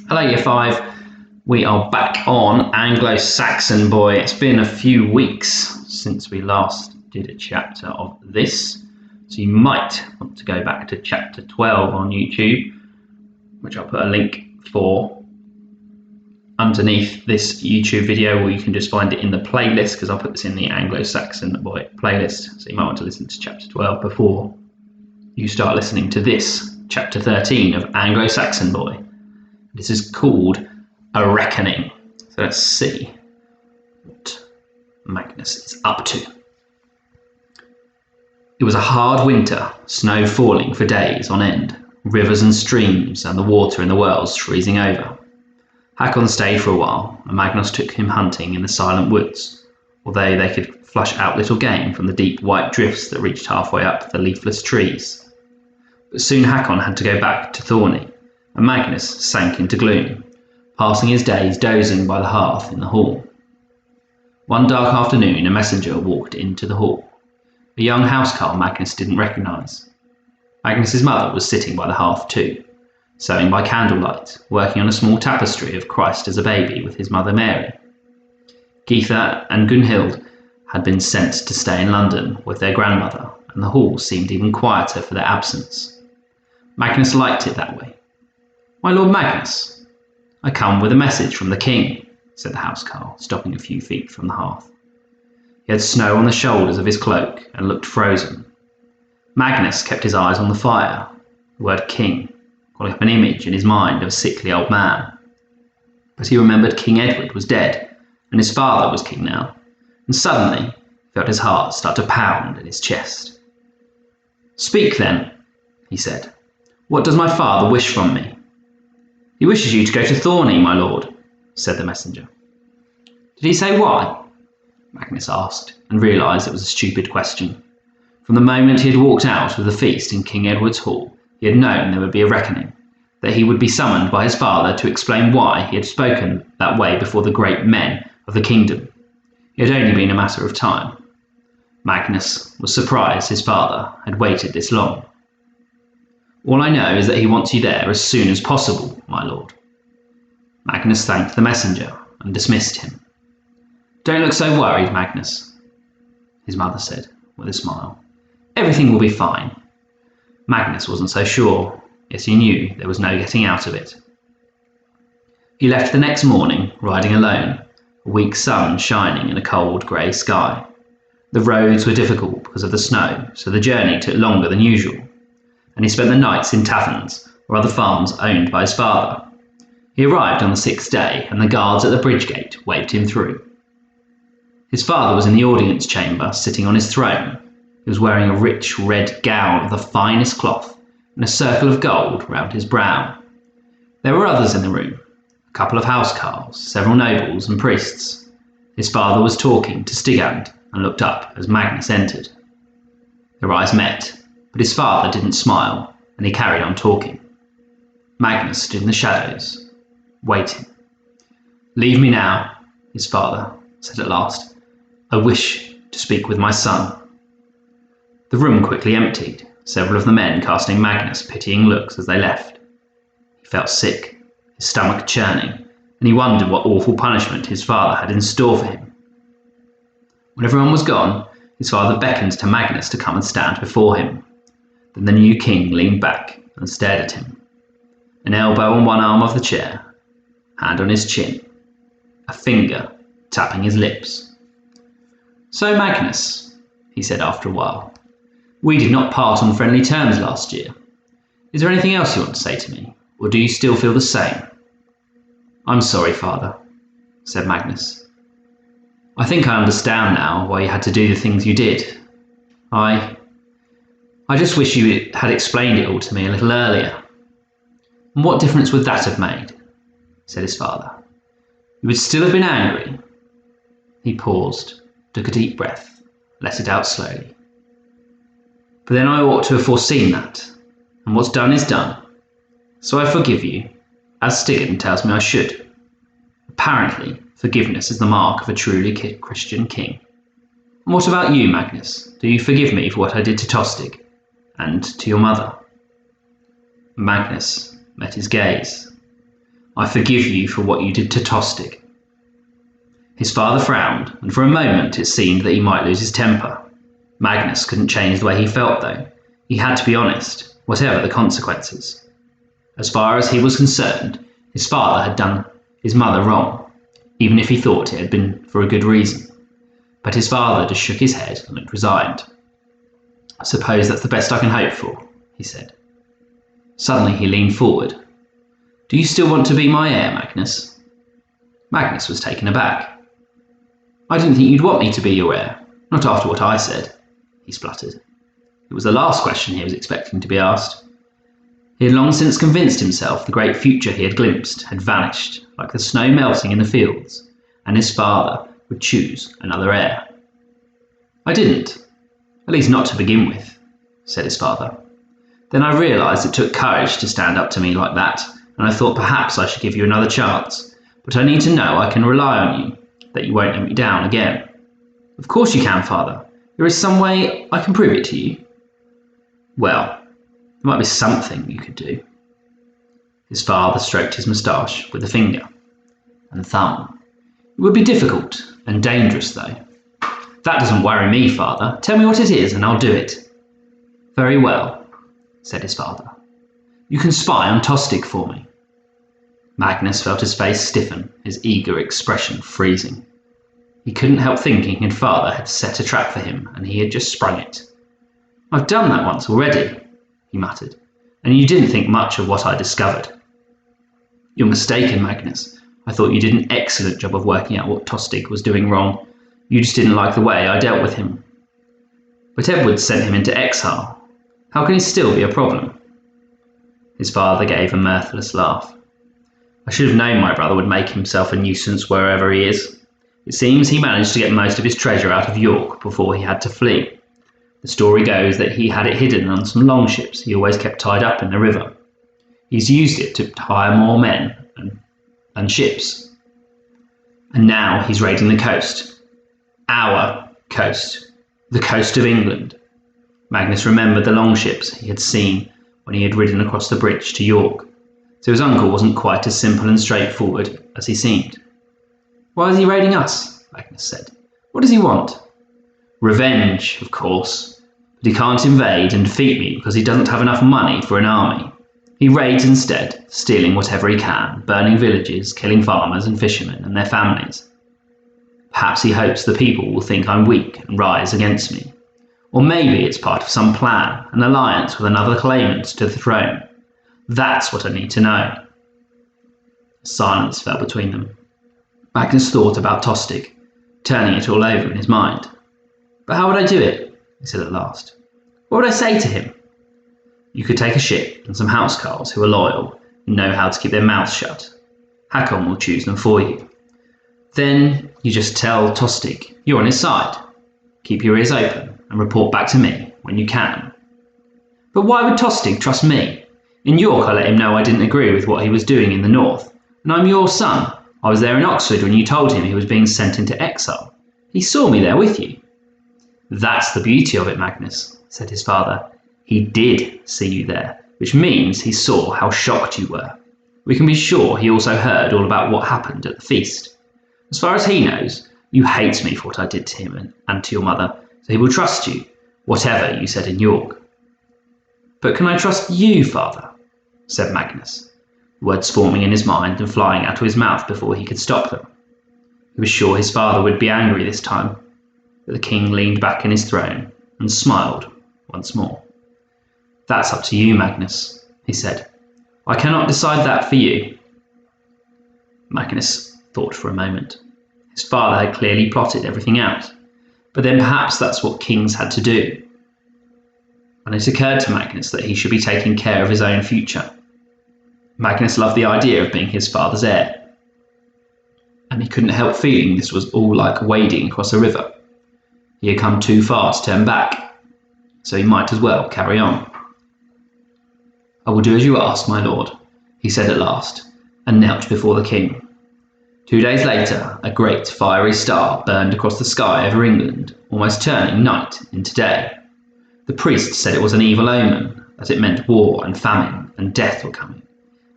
Hello, Year 5. We are back on Anglo-Saxon, boy. It's been a few weeks since we last did a chapter of this, so you might want to go back to chapter 12 on YouTube, which I'll put a link for underneath this YouTube video, or you can just find it in the playlist, because I'll put this in the Anglo-Saxon boy playlist, so you might want to listen to chapter 12 before you start listening to this, chapter 13 of Anglo-Saxon, boy. This is called A Reckoning. So let's see what Magnus is up to. It was a hard winter, snow falling for days on end, rivers and streams and the water in the wells freezing over. Hakon stayed for a while, and Magnus took him hunting in the silent woods, although they could flush out little game from the deep white drifts that reached halfway up the leafless trees. But soon Hakon had to go back to Thorny, and Magnus sank into gloom, passing his days dozing by the hearth in the hall. One dark afternoon, a messenger walked into the hall, a young housecarl Magnus didn't recognise. Magnus's mother was sitting by the hearth too, sewing by candlelight, working on a small tapestry of Christ as a baby with his mother Mary. Geitha and Gunhild had been sent to stay in London with their grandmother, and the hall seemed even quieter for their absence. Magnus liked it that way. "My Lord Magnus, I come with a message from the king," said the housecarl, stopping a few feet from the hearth. He had snow on the shoulders of his cloak and looked frozen. Magnus kept his eyes on the fire, the word king, calling up an image in his mind of a sickly old man. But he remembered King Edward was dead, and his father was king now, and suddenly he felt his heart start to pound in his chest. "Speak then," he said. "What does my father wish from me?" "He wishes you to go to Thorny, my lord," said the messenger. "Did he say why?" Magnus asked, and realised it was a stupid question. From the moment he had walked out of the feast in King Edward's hall, he had known there would be a reckoning, that he would be summoned by his father to explain why he had spoken that way before the great men of the kingdom. It had only been a matter of time. Magnus was surprised his father had waited this long. "All I know is that he wants you there as soon as possible, my lord." Magnus thanked the messenger and dismissed him. "Don't look so worried, Magnus," his mother said with a smile. "Everything will be fine." Magnus wasn't so sure, yet he knew there was no getting out of it. He left the next morning, riding alone, a weak sun shining in a cold grey sky. The roads were difficult because of the snow, so the journey took longer than usual, and he spent the nights in taverns or other farms owned by his father. He arrived on the 6th day, and the guards at the bridge gate waved him through. His father was in the audience chamber, sitting on his throne. He was wearing a rich red gown of the finest cloth, and a circle of gold round his brow. There were others in the room, a couple of housecarls, several nobles and priests. His father was talking to Stigand, and looked up as Magnus entered. Their eyes met, but his father didn't smile, and he carried on talking. Magnus stood in the shadows, waiting. "Leave me now," his father said at last. "I wish to speak with my son." The room quickly emptied, several of the men casting Magnus pitying looks as they left. He felt sick, his stomach churning, and he wondered what awful punishment his father had in store for him. When everyone was gone, his father beckoned to Magnus to come and stand before him. Then the new king leaned back and stared at him, an elbow on one arm of the chair, hand on his chin, a finger tapping his lips. "So, Magnus," he said after a while, "we did not part on friendly terms last year. Is there anything else you want to say to me, or do you still feel the same?" "I'm sorry, father," said Magnus. "I think I understand now why you had to do the things you did. I just wish you had explained it all to me a little earlier." "And what difference would that have made?" said his father. "You would still have been angry." He paused, took a deep breath, let it out slowly. "But then I ought to have foreseen that, and what's done is done. So I forgive you, as Stigand tells me I should. Apparently, forgiveness is the mark of a truly Christian king. And what about you, Magnus? Do you forgive me for what I did to Tostig, and to your mother?" Magnus met his gaze. I forgive you for what you did to Tostig." His father frowned, and for a moment it seemed that he might lose his temper. Magnus couldn't change the way he felt, though. He had to be honest, whatever the consequences. As far as he was concerned, his father had done his mother wrong, even if he thought it had been for a good reason. But his father just shook his head and looked resigned. "I suppose that's the best I can hope for," he said. Suddenly he leaned forward. "Do you still want to be my heir, Magnus?" Magnus was taken aback. "I didn't think you'd want me to be your heir, not after what I said," he spluttered. It was the last question he was expecting to be asked. He had long since convinced himself the great future he had glimpsed had vanished, like the snow melting in the fields, and his father would choose another heir. "I didn't, at least not to begin with," said his father. "Then I realised it took courage to stand up to me like that, and I thought perhaps I should give you another chance. But I need to know I can rely on you, that you won't let me down again." "Of course you can, father. There is some way I can prove it to you." "Well, there might be something you could do." His father stroked his moustache with a finger and thumb. "It would be difficult and dangerous, though." "That doesn't worry me, father. Tell me what it is and I'll do it." "Very well," said his father. "You can spy on Tostig for me." Magnus felt his face stiffen, his eager expression freezing. He couldn't help thinking his father had set a trap for him and he had just sprung it. "I've done that once already," he muttered, "and you didn't think much of what I discovered." "You're mistaken, Magnus. I thought you did an excellent job of working out what Tostig was doing wrong. You just didn't like the way I dealt with him." "But Edward sent him into exile. How can he still be a problem?" His father gave a mirthless laugh. "I should have known my brother would make himself a nuisance wherever he is. It seems he managed to get most of his treasure out of York before he had to flee. The story goes that he had it hidden on some longships he always kept tied up in the river. He's used it to hire more men and ships. And now he's raiding the coast. Our coast. The coast of England." Magnus remembered the longships he had seen when he had ridden across the bridge to York. So his uncle wasn't quite as simple and straightforward as he seemed. "Why is he raiding us?" Magnus said. "What does he want?" "Revenge, of course. But he can't invade and defeat me because he doesn't have enough money for an army. He raids instead, stealing whatever he can, burning villages, killing farmers and fishermen and their families. Perhaps he hopes the people will think I'm weak and rise against me. Or maybe it's part of some plan, an alliance with another claimant to the throne. That's what I need to know." Silence fell between them. Magnus thought about Tostig, turning it all over in his mind. "But how would I do it?" he said at last. "What would I say to him?" "You could take a ship and some housecarls who are loyal and know how to keep their mouths shut. Hakon will choose them for you. Then you just tell Tostig you're on his side. Keep your ears open and report back to me when you can." "But why would Tostig trust me? In York I let him know I didn't agree with what he was doing in the north. And I'm your son. I was there in Oxford when you told him he was being sent into exile. He saw me there with you." "That's the beauty of it, Magnus," said his father. "He did see you there, which means he saw how shocked you were. We can be sure he also heard all about what happened at the feast. As far as he knows, you hate me for what I did to him and to your mother, so he will trust you, whatever you said in York." "But can I trust you, father?" said Magnus, words forming in his mind and flying out of his mouth before he could stop them. He was sure his father would be angry this time, but the king leaned back in his throne and smiled once more. "That's up to you, Magnus," he said. "I cannot decide that for you." Magnus thought for a moment. His father had clearly plotted everything out, but then perhaps that's what kings had to do. And it occurred to Magnus that he should be taking care of his own future. Magnus loved the idea of being his father's heir, and he couldn't help feeling this was all like wading across a river. He had come too far to turn back, so he might as well carry on. "I will do as you ask, my lord," he said at last, and knelt before the king. 2 days later, a great fiery star burned across the sky over England, almost turning night into day. The priest said it was an evil omen, that it meant war and famine and death were coming,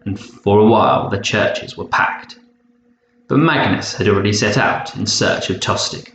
and for a while the churches were packed. But Magnus had already set out in search of Tostig.